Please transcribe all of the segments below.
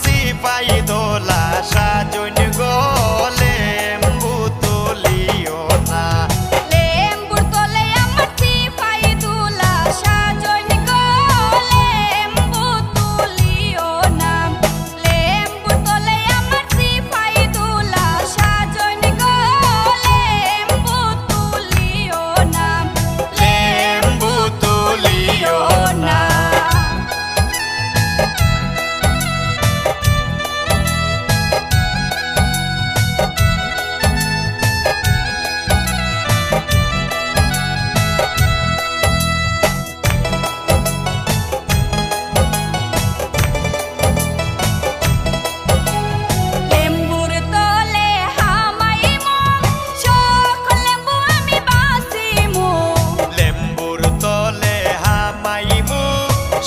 সিপাই দোলা সাজন গোলে তুলিও না লেম্বুর তলে আমার সিপাই দোলা সাজন গোলে তুলিও না লেম্বুর তলে আমার সিপাই দোলা সাজন গোলে তুলিও না লেম্বু তুলিও না লেম্বুর তলে হামাইমু সকল লেম্বু আমি বাসিমু লেম্বুর তলে হামাইমু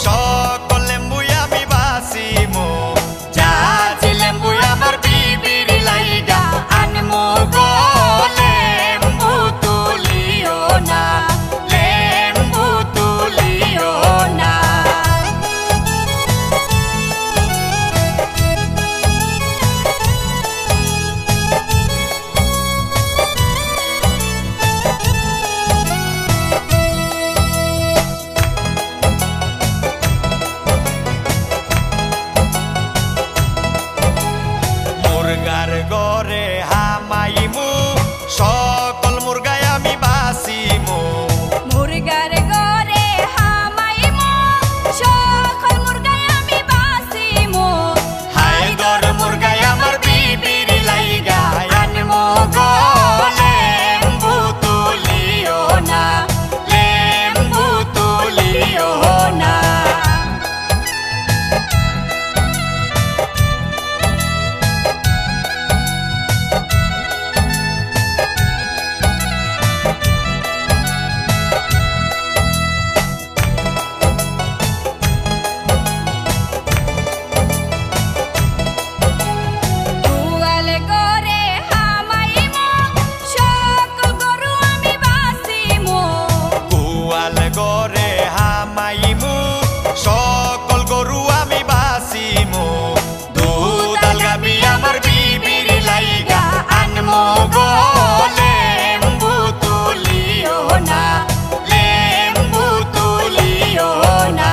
সকল লেম্বু আমি বাসিমু জাজ লেম্বু আমার বিবির লাইগা আনমু গো লেম্বু তুলিও না লেম্বু তুলিও না মুরগার গরে হামাইমু সকল মুরগায় আমি বাসিমু মুরগার ঘরে হামাইমু সকল মুরগায় আমি বাসিমু হায়দর মুরগায় আমার বিবির লাইগা আনমু গো লেম্বু তুলিও না লেম্বু তুলিও না দুয়াল ঘরে হামাইমু সকল গরু আমি বাসিমু গোয়াল গরে হামাইমু সকল গরু আমি বাসিমু দুধাল গাবি আমার বিবির লাইগা আনমু গো লেম্বু তুলিও না লেম্বু তুলিও না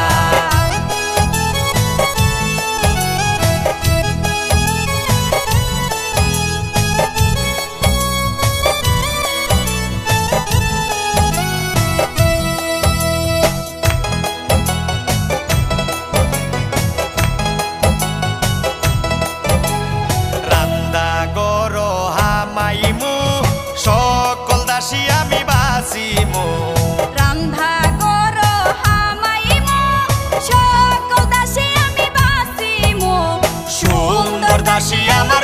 রান্দা গর হামাইমু সকল দাসী আমি বাসিমু রান্ধা ঘর হামাইমু সকল দাসী আমি বাসিমু সুন্দর দাসী আমার